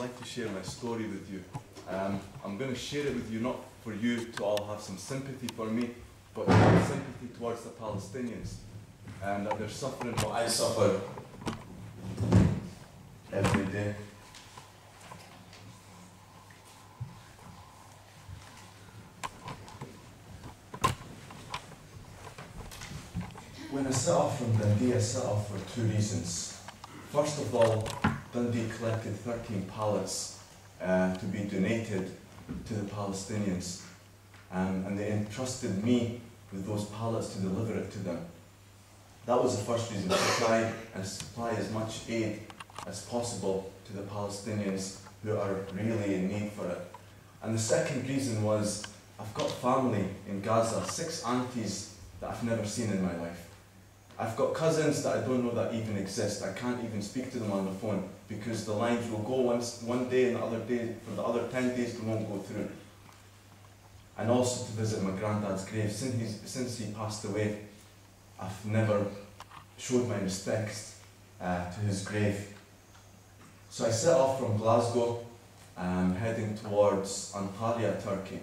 like to share my story with you. I'm going to share it with you not for you to all have some sympathy for me, but to have sympathy towards the Palestinians, and that they're suffering what I suffer every day. When I set off from Dundee, I set off for two reasons. First of all, Dundee collected 13 pallets to be donated to the Palestinians, and they entrusted me with those pallets to deliver it to them. That was the first reason, to try and supply as much aid as possible to the Palestinians who are really in need for it. And the second reason was, I've got family in Gaza, 6 aunties that I've never seen in my life. I've got cousins that I don't know that even exist. I can't even speak to them on the phone because the lines will go one day and the other day, for the other 10 days they won't go through. And also to visit my granddad's grave. Since he passed away, I've never showed my respects to his grave. So I set off from Glasgow, heading towards Antalya, Turkey.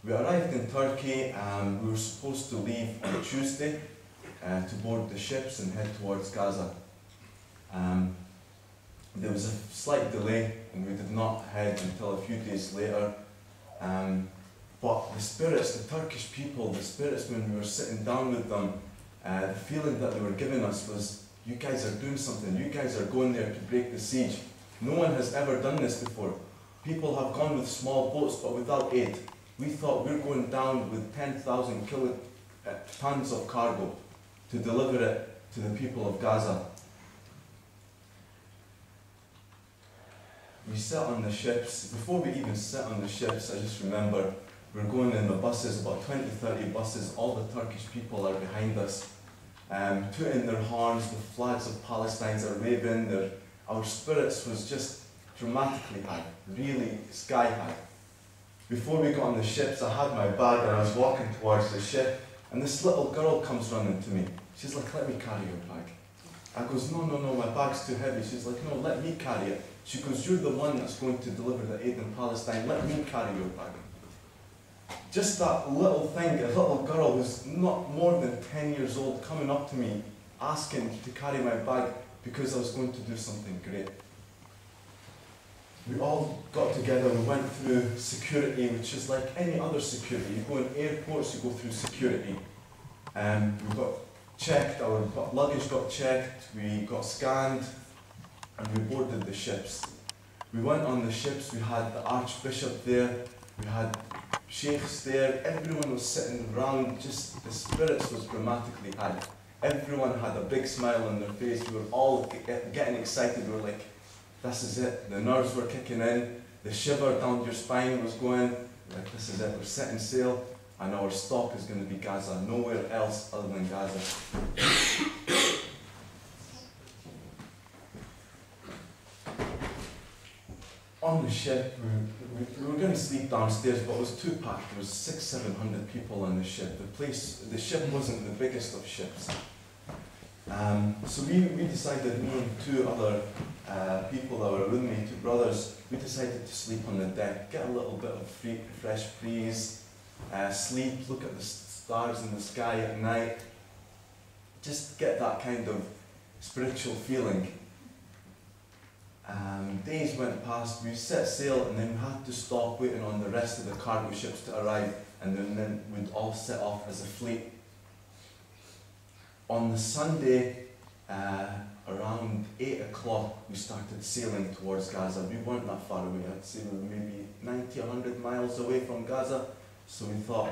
We arrived in Turkey, we were supposed to leave on Tuesday to board the ships and head towards Gaza. There was a slight delay and we did not head until a few days later. But the spirits, the Turkish people, the spirits when we were sitting down with them, the feeling that they were giving us was, you guys are doing something, you guys are going there to break the siege. No one has ever done this before. People have gone with small boats but without aid. We thought we were going down with 10,000 tons of cargo to deliver it to the people of Gaza. We sat on the ships. Before we even sat on the ships, I just remember we're going in the buses, about 20, 30 buses. All the Turkish people are behind us, tooting their horns. The flags of Palestine are waving. Our spirits was just dramatically high, really sky high. Before we got on the ships, I had my bag and I was walking towards the ship, and this little girl comes running to me. She's like, let me carry your bag. I goes, no, my bag's too heavy. She's like, no, let me carry it. She goes, you're the one that's going to deliver the aid in Palestine, let me carry your bag. Just that little thing, a little girl who's not more than 10 years old coming up to me, asking to carry my bag because I was going to do something great. We all got together, we went through security, which is like any other security. You go in airports, you go through security. We got checked, our luggage got checked, we got scanned, and we boarded the ships. We went on the ships, we had the Archbishop there, we had sheikhs there, everyone was sitting around, just the spirits was dramatically high. Everyone had a big smile on their face, we were all getting excited, we were like, this is it. The nerves were kicking in, the shiver down your spine was going, like this is it, we're setting sail, and our stop is going to be Gaza, nowhere else other than Gaza. On the ship, we were going to sleep downstairs, but it was too packed. There was 600-700 people on the ship. The ship wasn't the biggest of ships. So we decided, me and 2 other people that were with me, 2 brothers, we decided to sleep on the deck, get a little bit of fresh breeze, sleep, look at the stars in the sky at night, just get that kind of spiritual feeling. Days went past, we set sail and then we had to stop waiting on the rest of the cargo ships to arrive, and then we'd all set off as a fleet. On the Sunday, around 8 o'clock, we started sailing towards Gaza. We weren't that far away, I'd say we were maybe 90, 100 miles away from Gaza, so we thought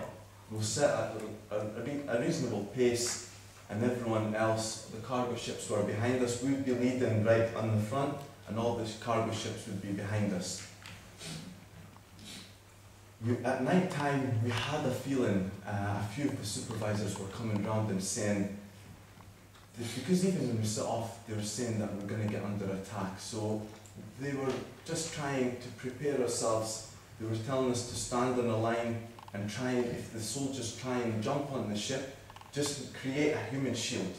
we'll set at a reasonable pace, and everyone else, the cargo ships were behind us, we'd be leading right on the front, and all the cargo ships would be behind us. At night time, we had a feeling, a few of the supervisors were coming round and saying, because even when we set off, they were saying that we're going to get under attack. So they were just trying to prepare ourselves. They were telling us to stand on a line and try, if the soldiers try and jump on the ship, just create a human shield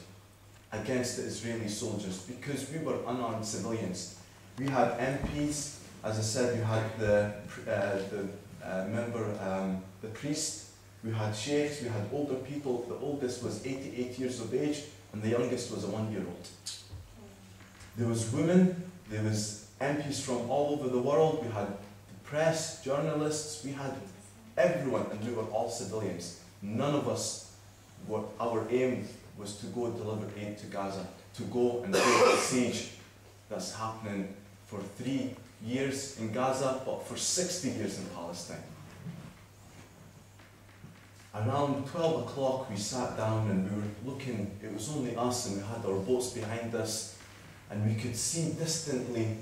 against the Israeli soldiers, because we were unarmed civilians. We had MPs, as I said, we had the priest, we had sheikhs, we had older people. The oldest was 88 years of age, and the youngest was a 1-year-old. There was women, there was MPs from all over the world, we had the press, journalists, we had everyone, and we were all civilians. None of us, our aim was to go deliver aid to Gaza, to go and break the siege that's happening for 3 years in Gaza, but for 60 years in Palestine. Around 12 o'clock we sat down and we were looking, it was only us and we had our boats behind us, and we could see distantly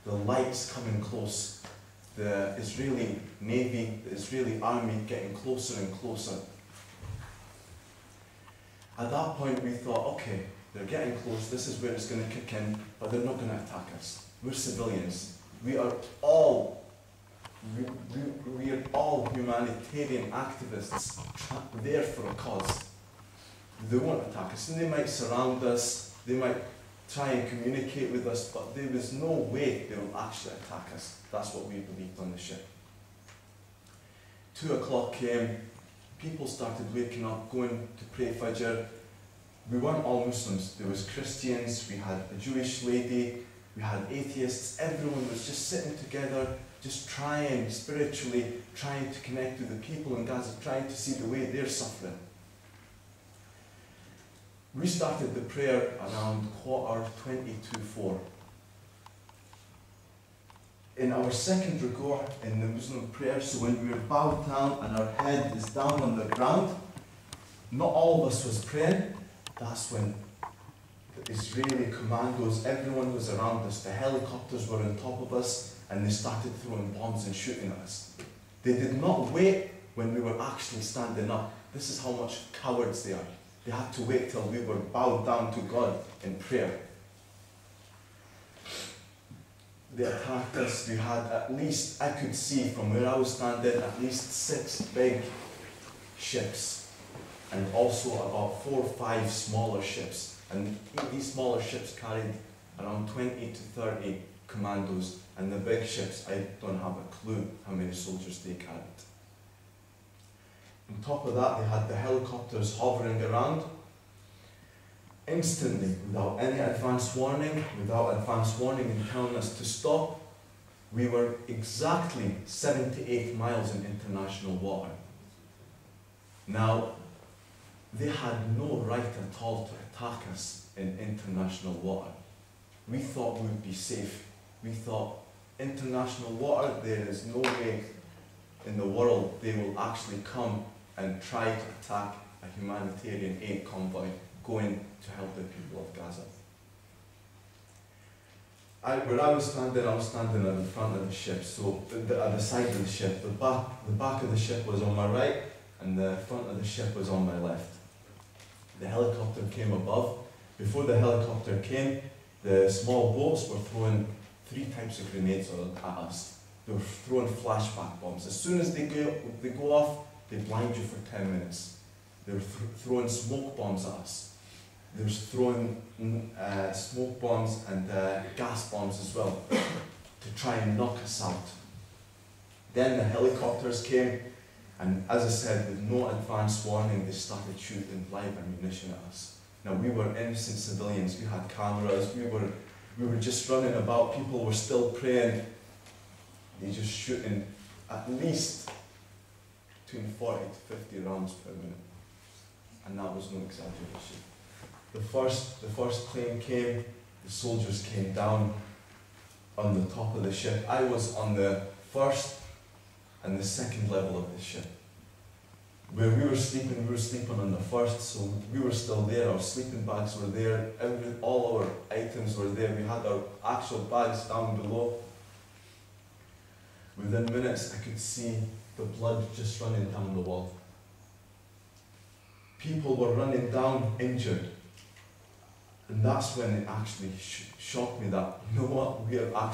the lights coming close. The Israeli Navy, the Israeli army getting closer and closer. At that point we thought, okay, they're getting close, this is where it's going to kick in, but they're not going to attack us. We're civilians. We are all humanitarian activists there for a cause. They won't attack us, and they might surround us, they might try and communicate with us, but there was no way they will actually attack us. That's what we believed on the ship. 2 o'clock came, people started waking up, going to pray Fajr. We weren't all Muslims. There was Christians, we had a Jewish lady, we had atheists. Everyone was just sitting together, just spiritually trying to connect with the people in Gaza, trying to see the way they're suffering. We started the prayer around 4:22. In our second ruku' in the Muslim prayer, so when we were bowed down and our head is down on the ground, not all of us was praying. That's when the Israeli commandos, everyone was around us, the helicopters were on top of us, and they started throwing bombs and shooting at us. They did not wait when we were actually standing up. This is how much cowards they are. They had to wait till we were bowed down to God in prayer. They attacked us. We had at least, I could see from where I was standing, at least 6 big ships, and also about 4 or 5 smaller ships. And these smaller ships carried around 20 to 30 commandos, and the big ships, I don't have a clue how many soldiers they carried. On top of that, they had the helicopters hovering around. Instantly, without any advance warning, and telling us to stop, we were exactly 78 miles in international water. Now, they had no right at all to attack us in international water. We thought we would be safe. We thought, international water, there is no way in the world they will actually come and try to attack a humanitarian aid convoy going to help the people of Gaza. Where I was standing at the front of the ship, so at the side of the ship. The back of the ship was on my right, and the front of the ship was on my left. The helicopter came above. Before the helicopter came, the small boats were throwing 3 types of grenades at us. They were throwing flashback bombs. As soon as they go off, they blind you for 10 minutes. They were throwing smoke bombs at us. They were throwing smoke bombs and gas bombs as well to try and knock us out. Then the helicopters came, and as I said, with no advance warning, they started shooting live ammunition at us. Now, we were innocent civilians. We had cameras. We were just running about. People were still praying. They just shooting at least between 40 to 50 rounds per minute, and that was no exaggeration. The first plane came. The soldiers came down on the top of the ship. I was on the first and the second level of the ship. Where we were sleeping on the first, so we were still there. Our sleeping bags were there. All our items were there. We had our actual bags down below. Within minutes, I could see the blood just running down the wall. People were running down injured. And that's when it actually shocked me that, you know what, we are actually